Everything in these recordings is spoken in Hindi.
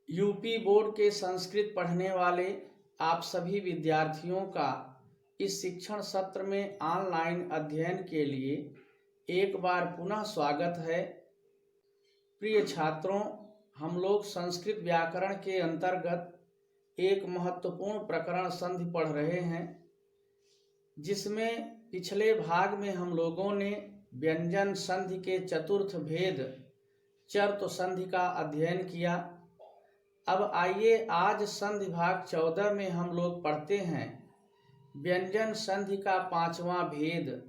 यूपी बोर्ड के संस्कृत पढ़ने वाले आप सभी विद्यार्थियों का इस शिक्षण सत्र में ऑनलाइन अध्ययन के लिए एक बार पुनः स्वागत है। प्रिय छात्रों, हम लोग संस्कृत व्याकरण के अंतर्गत एक महत्वपूर्ण प्रकरण संधि पढ़ रहे हैं, जिसमें पिछले भाग में हम लोगों ने व्यंजन संधि के चतुर्थ भेद चर्त संधि का अध्ययन किया। अब आइए आज संधि भाग 14 में हम लोग पढ़ते हैं व्यंजन संधि का 5वां भेद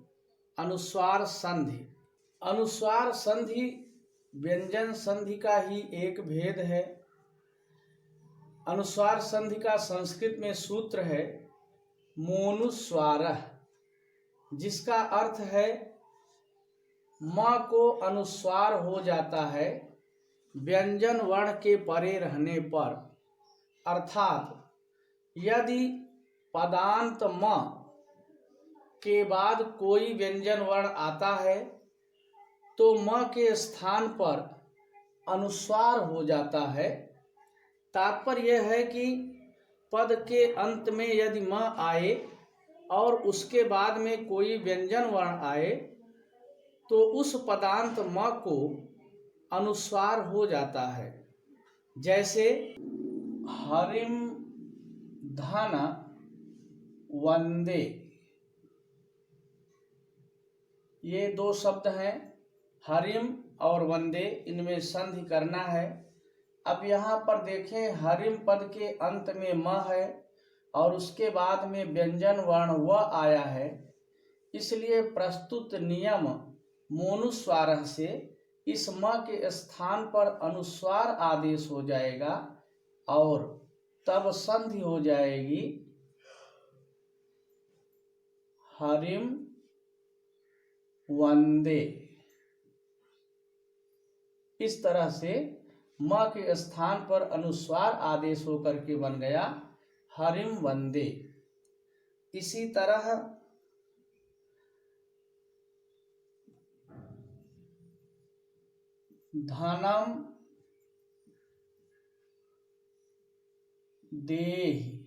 अनुस्वार संधि। अनुस्वार संधि व्यंजन संधि का ही एक भेद है। अनुस्वार संधि का संस्कृत में सूत्र है मोनुस्वारः, जिसका अर्थ है म को अनुस्वार हो जाता है व्यंजन वर्ण के परे रहने पर। अर्थात यदि पदांत म के बाद कोई व्यंजन वर्ण आता है तो म के स्थान पर अनुस्वार हो जाता है। तात्पर्य यह है कि पद के अंत में यदि म आए और उसके बाद में कोई व्यंजन वर्ण आए तो उस पदांत म को अनुस्वार हो जाता है। जैसे हरिम धन वंदे, ये दो शब्द हैं, हरिम और वंदे, इनमें संधि करना है। अब यहाँ पर देखें, हरिम पद के अंत में म है और उसके बाद में व्यंजन वर्ण व आया है, इसलिए प्रस्तुत नियम मोनुस्वारः से इस म के स्थान पर अनुस्वार आदेश हो जाएगा और तब संधि हो जाएगी हरिम वंदे। इस तरह से म के स्थान पर अनुस्वार आदेश होकर के बन गया हरिम वंदे। इसी तरह धनम देहि,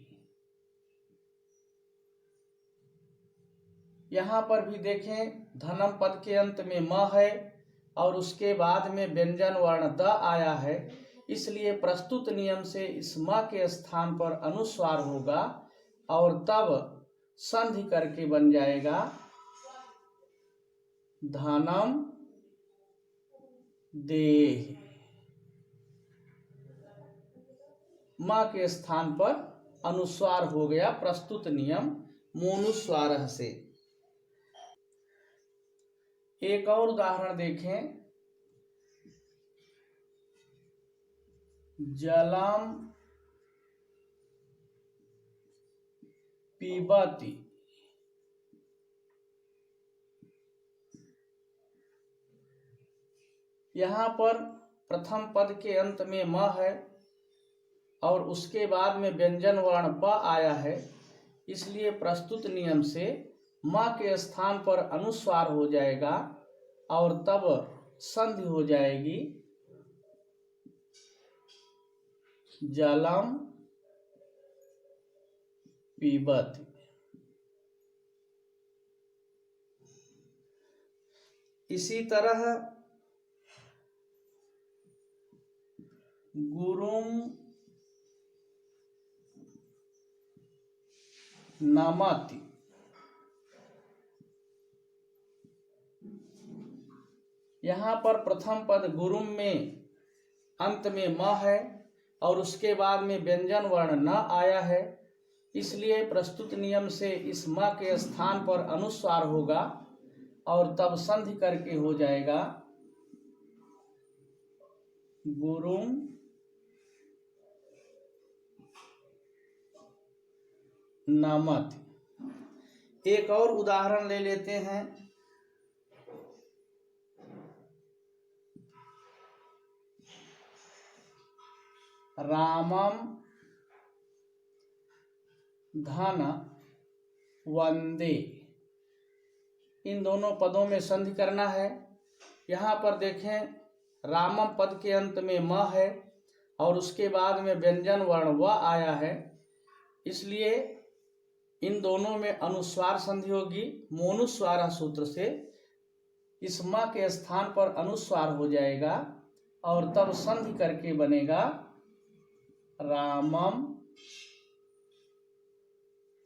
यहाँ पर भी देखें, धनम पद के अंत में म है और उसके बाद में व्यंजन वर्ण द आया है, इसलिए प्रस्तुत नियम से इस म के स्थान पर अनुस्वार होगा और तब संधि करके बन जाएगा धनम देहि। म के स्थान पर अनुस्वार हो गया प्रस्तुत नियम मोनुस्वारः से। एक और उदाहरण देखें, जलम पिबति, यहाँ पर प्रथम पद के अंत में म है और उसके बाद में व्यंजन वर्ण ब आया है, इसलिए प्रस्तुत नियम से म के स्थान पर अनुस्वार हो जाएगा और तब संधि हो जाएगी जलम पिबति। इसी तरह गुरुम नमति, यहाँ पर प्रथम पद गुरुम में अंत में म है और उसके बाद में व्यंजन वर्ण न आया है, इसलिए प्रस्तुत नियम से इस म के स्थान पर अनुस्वार होगा और तब संधि करके हो जाएगा गुरुम नमति। एक और उदाहरण ले लेते हैं, रामम धन वंदे, इन दोनों पदों में संधि करना है। यहाँ पर देखें, रामम पद के अंत में म है और उसके बाद में व्यंजन वर्ण व आया है, इसलिए इन दोनों में अनुस्वार संधि होगी। मोनुस्वार सूत्र से इस म के स्थान पर अनुस्वार हो जाएगा और तब संधि करके बनेगा रामम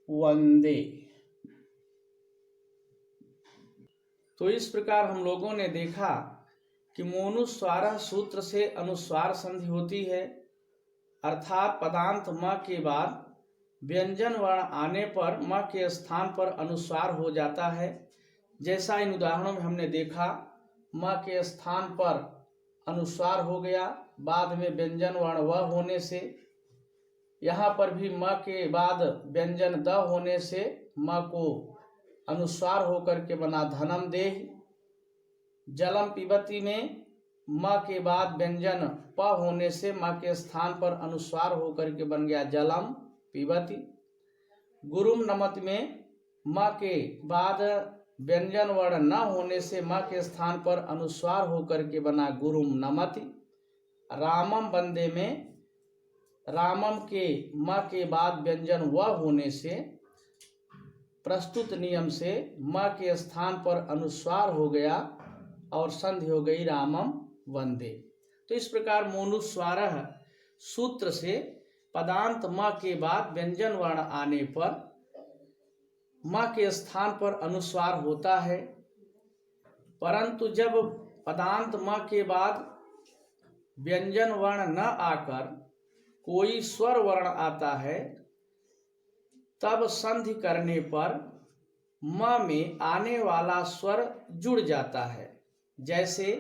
वंदे। तो इस प्रकार हम लोगों ने देखा कि मोनुस्वार सूत्र से अनुस्वार संधि होती है, अर्थात पदांत म के बाद व्यंजन वर्ण आने पर म के स्थान पर अनुस्वार हो जाता है। जैसा इन उदाहरणों में हमने देखा, म के स्थान पर अनुस्वार हो गया, बाद में व्यंजन वर्ण व होने से, यहाँ पर भी म के बाद व्यंजन द होने से म को अनुस्वार होकर के बना धनम देह। जलम पिबती में म के बाद व्यंजन प होने से म के स्थान पर अनुस्वार होकर के बन गया जलम पिबती। गुरुम नमत में म के बाद व्यंजन वर्ण न होने से म के स्थान पर अनुस्वार होकर के बना गुरुम नमति। रामम बंदे में रामम के म के बाद व्यंजन व होने से प्रस्तुत नियम से म के स्थान पर अनुस्वार हो गया और संधि हो गई रामम वंदे। तो इस प्रकार मोनुस्वारः सूत्र से पदांत म के बाद व्यंजन वर्ण आने पर म के स्थान पर अनुस्वार होता है, परंतु जब पदांत म के बाद व्यंजन वर्ण न आकर कोई स्वर वर्ण आता है, तब संधि करने पर म में आने वाला स्वर जुड़ जाता है। जैसे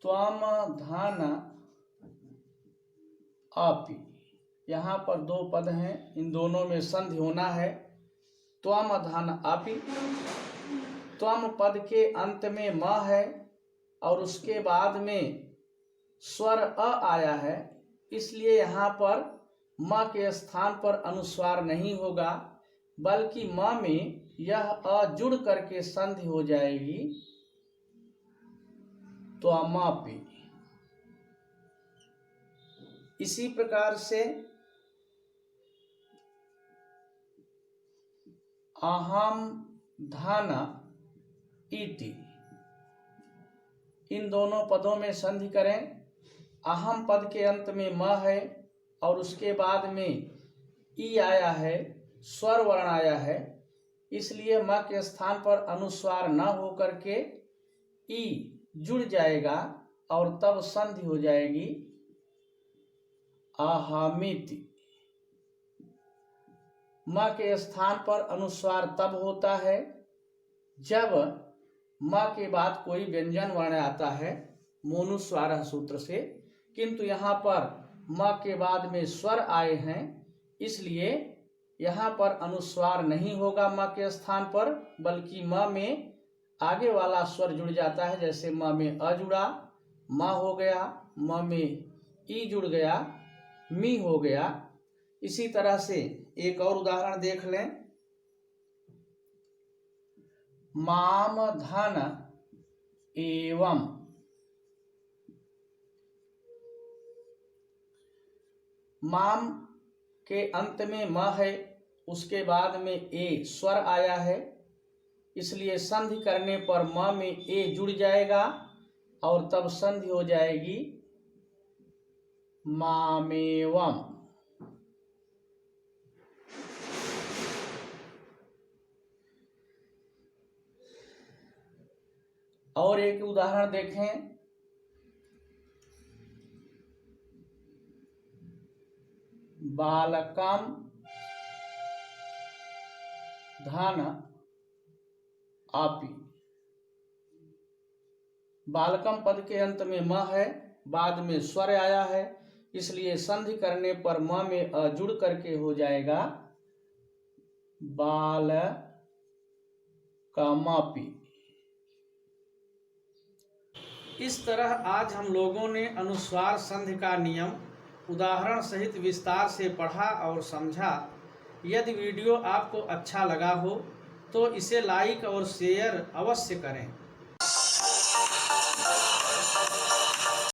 त्वम धन अपि, यहाँ पर दो पद हैं, इन दोनों में संधि होना है। त्वम धन अपि, त्वम पद के अंत में म है और उसके बाद में स्वर अ आया है, इसलिए यहाँ पर म के स्थान पर अनुस्वार नहीं होगा, बल्कि म में यह अ जुड़ करके संधि हो जाएगी त्वमपि। इसी प्रकार से अहम धन इति, इन दोनों पदों में संधि करें। अहम पद के अंत में म है और उसके बाद में ई आया है, स्वर वर्ण आया है, इसलिए म के स्थान पर अनुस्वार न होकर के ई जुड़ जाएगा और तब संधि हो जाएगी अहमिति। म के स्थान पर अनुस्वार तब होता है जब म के बाद कोई व्यंजन वर्ण आता है मोनुस्वार सूत्र से, किंतु यहाँ पर म के बाद में स्वर आए हैं, इसलिए यहाँ पर अनुस्वार नहीं होगा म के स्थान पर, बल्कि म में आगे वाला स्वर जुड़ जाता है। जैसे म में अ जुड़ा, म हो गया, म में ई जुड़ गया, मी हो गया। इसी तरह से एक और उदाहरण देख लें। माम धन एवं, माम के अंत में म है, उसके बाद में ए स्वर आया है, इसलिए संधि करने पर म में ए जुड़ जाएगा और तब संधि हो जाएगी मामेवम। और एक उदाहरण देखें। बालकम धन अपि, बालकम पद के अंत में म है, बाद में स्वर आया है, इसलिए संधि करने पर म में अ जुड़ करके हो जाएगा बालकमपि। इस तरह आज हम लोगों ने अनुस्वार संधि का नियम उदाहरण सहित विस्तार से पढ़ा और समझा। यदि वीडियो आपको अच्छा लगा हो तो इसे लाइक और शेयर अवश्य करें।